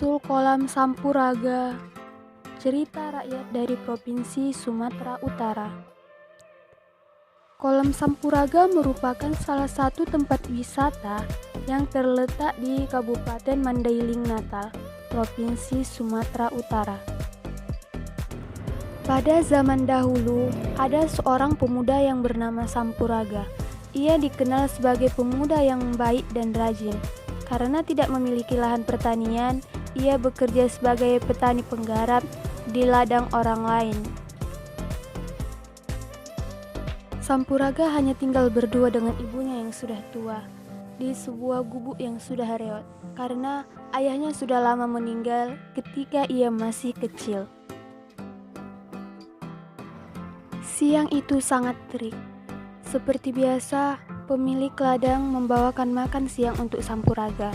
Asal-usul kolam Sampuraga. Cerita rakyat dari Provinsi Sumatera Utara. Kolam Sampuraga merupakan salah satu tempat wisata yang terletak di Kabupaten Mandailing Natal, Provinsi Sumatera Utara. Pada zaman dahulu, ada seorang pemuda yang bernama Sampuraga. Ia dikenal sebagai pemuda yang baik dan rajin. Karena tidak memiliki lahan pertanian, ia bekerja sebagai petani penggarap di ladang orang lain. Sampuraga hanya tinggal berdua dengan ibunya yang sudah tua di sebuah gubuk yang sudah reot karena ayahnya sudah lama meninggal ketika ia masih kecil. Siang itu sangat terik. Seperti biasa, pemilik ladang membawakan makan siang untuk Sampuraga.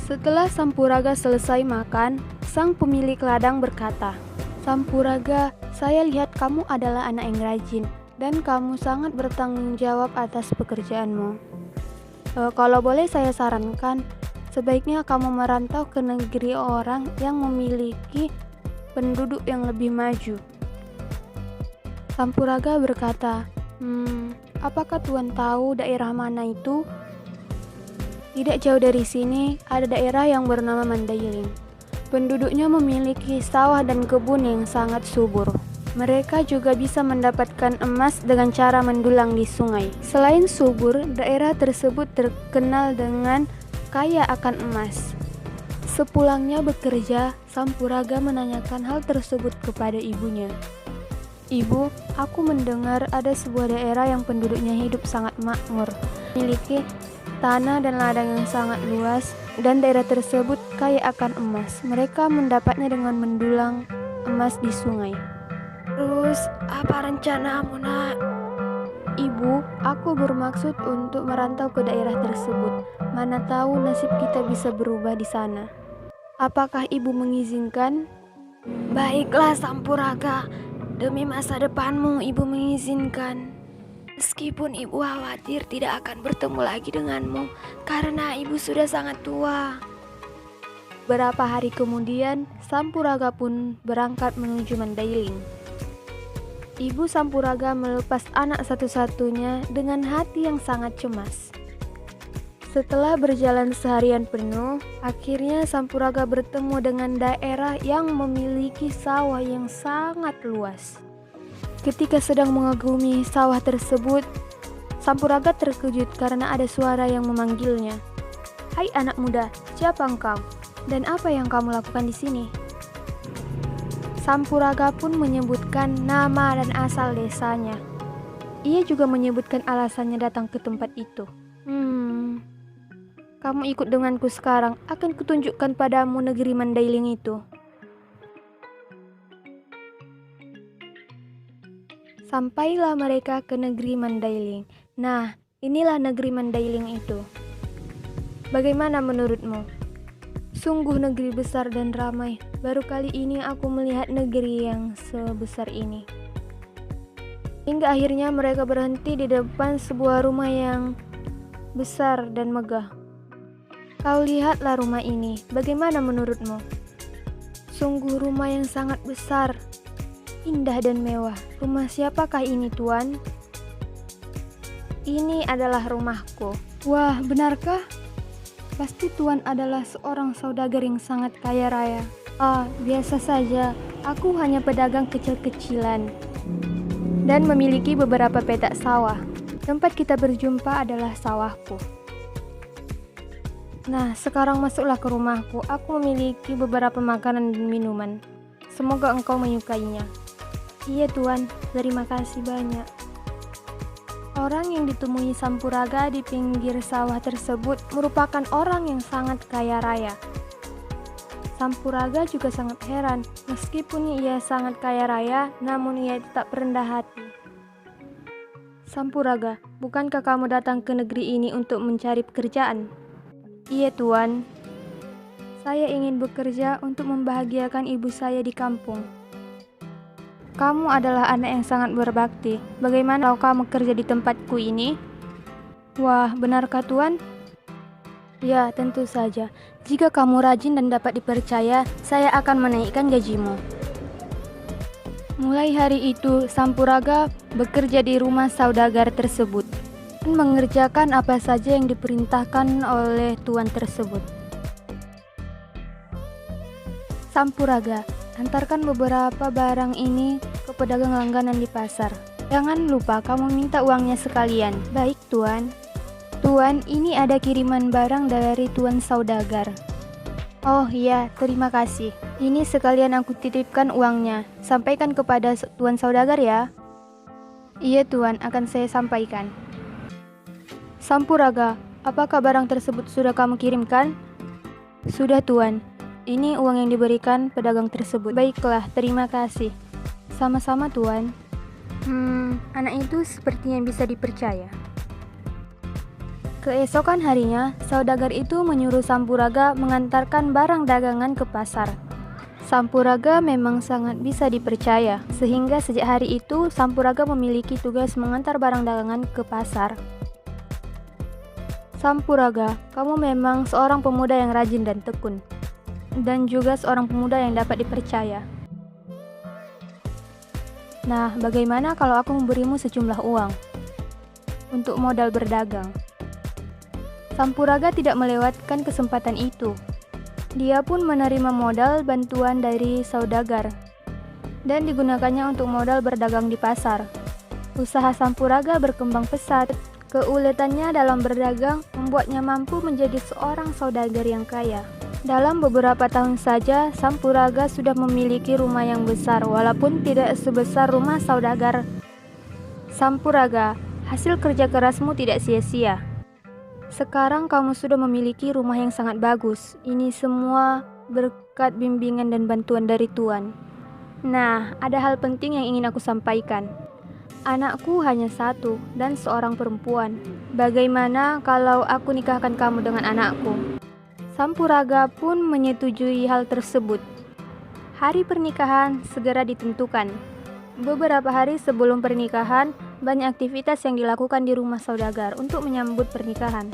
Setelah Sampuraga selesai makan, sang pemilik ladang berkata, "Sampuraga, saya lihat kamu adalah anak yang rajin dan kamu sangat bertanggung jawab atas pekerjaanmu. Kalau boleh saya sarankan, sebaiknya kamu merantau ke negeri orang yang memiliki penduduk yang lebih maju." Sampuraga berkata, apakah Tuan tahu daerah mana itu? Tidak jauh dari sini ada daerah yang bernama Mandailing. Penduduknya memiliki sawah dan kebun yang sangat subur. Mereka juga bisa mendapatkan emas dengan cara mendulang di sungai. Selain subur, daerah tersebut terkenal dengan kaya akan emas. Sepulangnya bekerja, Sampuraga menanyakan hal tersebut kepada ibunya. "Ibu, aku mendengar ada sebuah daerah yang penduduknya hidup sangat makmur, memiliki tanah dan ladang yang sangat luas, dan daerah tersebut kaya akan emas. Mereka mendapatnya dengan mendulang emas di sungai." "Terus, apa rencanamu, Nak?" "Ibu, aku bermaksud untuk merantau ke daerah tersebut. Mana tahu nasib kita bisa berubah di sana. Apakah ibu mengizinkan?" "Baiklah, Sampuraga. Demi masa depanmu, ibu mengizinkan. Meskipun ibu khawatir tidak akan bertemu lagi denganmu, karena ibu sudah sangat tua." Beberapa hari kemudian, Sampuraga pun berangkat menuju Mandailing. Ibu Sampuraga melepas anak satu-satunya dengan hati yang sangat cemas. Setelah berjalan seharian penuh, akhirnya Sampuraga bertemu dengan daerah yang memiliki sawah yang sangat luas. Ketika sedang mengagumi sawah tersebut, Sampuraga terkejut karena ada suara yang memanggilnya. "Hai anak muda, siapa engkau? Dan apa yang kamu lakukan di sini?" Sampuraga pun menyebutkan nama dan asal desanya. Ia juga menyebutkan alasannya datang ke tempat itu. "Kamu ikut denganku sekarang, akan kutunjukkan padamu negeri Mandailing itu." Sampailah mereka ke negeri Mandailing. Nah, inilah negeri Mandailing itu. Bagaimana menurutmu? Sungguh negeri besar dan ramai. Baru kali ini aku melihat negeri yang sebesar ini. Hingga akhirnya mereka berhenti di depan sebuah rumah yang besar dan megah. "Kau lihatlah rumah ini, bagaimana menurutmu?" "Sungguh rumah yang sangat besar, indah dan mewah. Rumah siapakah ini, Tuan?" "Ini adalah rumahku." "Wah, benarkah? Pasti Tuan adalah seorang saudagar yang sangat kaya raya." "Ah, biasa saja. Aku hanya pedagang kecil-kecilan dan memiliki beberapa petak sawah. Tempat kita berjumpa adalah sawahku. Nah, sekarang masuklah ke rumahku. Aku memiliki beberapa makanan dan minuman. Semoga engkau menyukainya." "Iya, Tuan. Terima kasih banyak." Orang yang ditemui Sampuraga di pinggir sawah tersebut merupakan orang yang sangat kaya raya. Sampuraga juga sangat heran. Meskipun ia sangat kaya raya, namun ia tetap rendah hati. "Sampuraga, bukankah kamu datang ke negeri ini untuk mencari pekerjaan?" "Iya, Tuan. Saya ingin bekerja untuk membahagiakan ibu saya di kampung." "Kamu adalah anak yang sangat berbakti. Bagaimana kalau kamu kerja di tempatku ini?" "Wah, benarkah, Tuan?" Ya, tentu saja. Jika kamu rajin dan dapat dipercaya, saya akan menaikkan gajimu. Mulai hari itu, Sampuraga bekerja di rumah saudagar tersebut dan mengerjakan apa saja yang diperintahkan oleh tuan tersebut. Sampuraga, antarkan beberapa barang ini ke pedagang langganan di pasar. Jangan lupa kamu minta uangnya sekalian. Baik, tuan. Tuan, ini ada kiriman barang dari tuan saudagar. Oh iya, terima kasih. Ini sekalian aku titipkan uangnya. Sampaikan kepada tuan saudagar ya. Iya tuan, akan saya sampaikan. Sampuraga, apakah barang tersebut sudah kamu kirimkan? Sudah tuan. Ini uang yang diberikan pedagang tersebut. Baiklah, terima kasih. Sama-sama tuan. Anak itu sepertinya bisa dipercaya. Keesokan harinya, saudagar itu menyuruh Sampuraga mengantarkan barang dagangan ke pasar. Sampuraga memang sangat bisa dipercaya, sehingga sejak hari itu Sampuraga memiliki tugas mengantar barang dagangan ke pasar. Sampuraga, kamu memang seorang pemuda yang rajin dan tekun, dan juga seorang pemuda yang dapat dipercaya. Nah, bagaimana kalau aku memberimu sejumlah uang untuk modal berdagang? Sampuraga tidak melewatkan kesempatan itu. Dia pun menerima modal bantuan dari saudagar dan digunakannya untuk modal berdagang di pasar. Usaha Sampuraga berkembang pesat. Keuletannya dalam berdagang membuatnya mampu menjadi seorang saudagar yang kaya. Dalam beberapa tahun saja, Sampuraga sudah memiliki rumah yang besar walaupun tidak sebesar rumah saudagar. Sampuraga, hasil kerja kerasmu tidak sia-sia. Sekarang kamu sudah memiliki rumah yang sangat bagus. Ini semua berkat bimbingan dan bantuan dari Tuan. Nah, ada hal penting yang ingin aku sampaikan. Anakku hanya satu dan seorang perempuan. Bagaimana kalau aku nikahkan kamu dengan anakku? Sampuraga pun menyetujui hal tersebut. Hari pernikahan segera ditentukan. Beberapa hari sebelum pernikahan, banyak aktivitas yang dilakukan di rumah saudagar untuk menyambut pernikahan.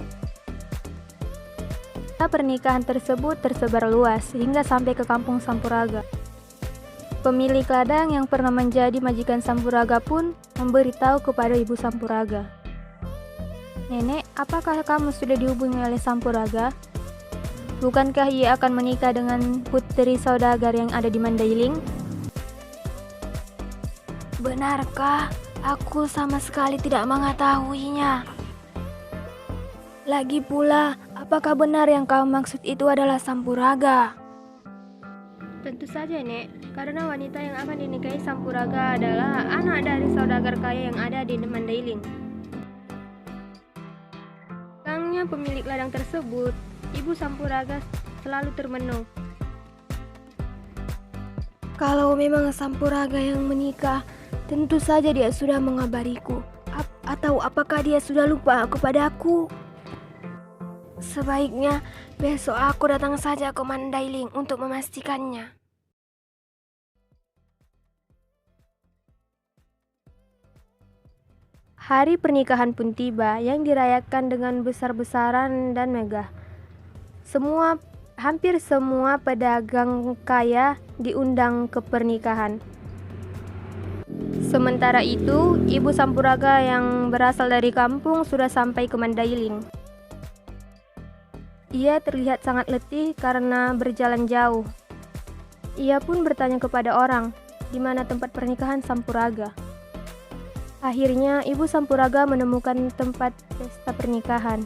Pernikahan tersebut tersebar luas hingga sampai ke kampung Sampuraga. Pemilik ladang yang pernah menjadi majikan Sampuraga pun memberitahu kepada ibu Sampuraga. Nenek, apakah kamu sudah dihubungi oleh Sampuraga? Bukankah ia akan menikah dengan putri saudagar yang ada di Mandailing? Benarkah? Aku sama sekali tidak mengetahuinya. Lagi pula, apakah benar yang kau maksud itu adalah Sampuraga? Tentu saja, Nek, karena wanita yang akan dinikahi Sampuraga adalah anak dari saudagar kaya yang ada di Mandailing. Sayangnya pemilik ladang tersebut, ibu Sampuraga selalu termenung. Kalau memang Sampuraga yang menikah, tentu saja dia sudah mengabariku. Atau apakah dia sudah lupa kepadaku? Sebaiknya besok aku datang saja ke Mandailing untuk memastikannya. Hari pernikahan pun tiba yang dirayakan dengan besar-besaran dan megah. Hampir semua pedagang kaya diundang ke pernikahan. Sementara itu, ibu Sampuraga yang berasal dari kampung sudah sampai ke Mandailing. Ia terlihat sangat letih karena berjalan jauh. Ia pun bertanya kepada orang, di mana tempat pernikahan Sampuraga. Akhirnya, ibu Sampuraga menemukan tempat pesta pernikahan.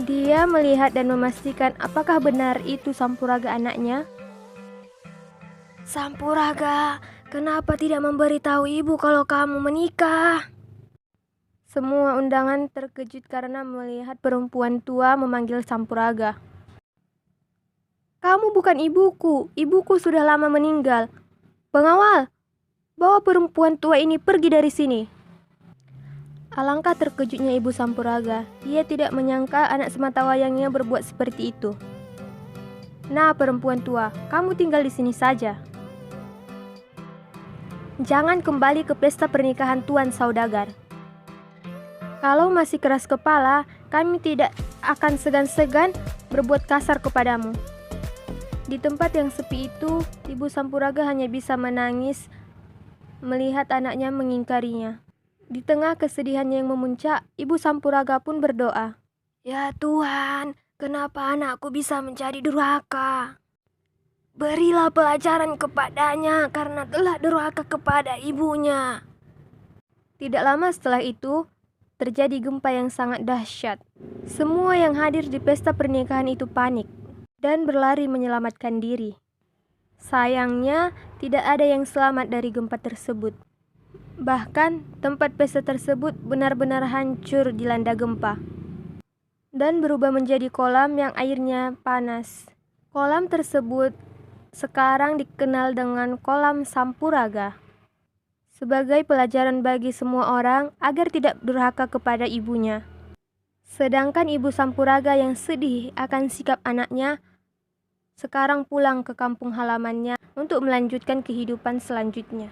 Dia melihat dan memastikan apakah benar itu Sampuraga anaknya. Sampuraga, kenapa tidak memberitahu ibu kalau kamu menikah? Semua undangan terkejut karena melihat perempuan tua memanggil Sampuraga. Kamu bukan ibuku, ibuku sudah lama meninggal. Pengawal, bawa perempuan tua ini pergi dari sini. Alangkah terkejutnya ibu Sampuraga. Ia tidak menyangka anak sematawayangnya berbuat seperti itu. Nah, perempuan tua, kamu tinggal di sini saja. Jangan kembali ke pesta pernikahan Tuan Saudagar. Kalau masih keras kepala, kami tidak akan segan-segan berbuat kasar kepadamu. Di tempat yang sepi itu, Ibu Sampuraga hanya bisa menangis melihat anaknya mengingkarinya. Di tengah kesedihannya yang memuncak, Ibu Sampuraga pun berdoa, "Ya Tuhan, kenapa anakku bisa menjadi durhaka? Berilah pelajaran kepadanya karena telah durhaka kepada ibunya." Tidak lama setelah itu, terjadi gempa yang sangat dahsyat. Semua yang hadir di pesta pernikahan itu panik dan berlari menyelamatkan diri. Sayangnya, tidak ada yang selamat dari gempa tersebut. Bahkan, tempat pesta tersebut benar-benar hancur dilanda gempa dan berubah menjadi kolam yang airnya panas. Kolam tersebut sekarang dikenal dengan Kolam Sampuraga, sebagai pelajaran bagi semua orang agar tidak durhaka kepada ibunya. Sedangkan Ibu Sampuraga yang sedih akan sikap anaknya, sekarang pulang ke kampung halamannya untuk melanjutkan kehidupan selanjutnya.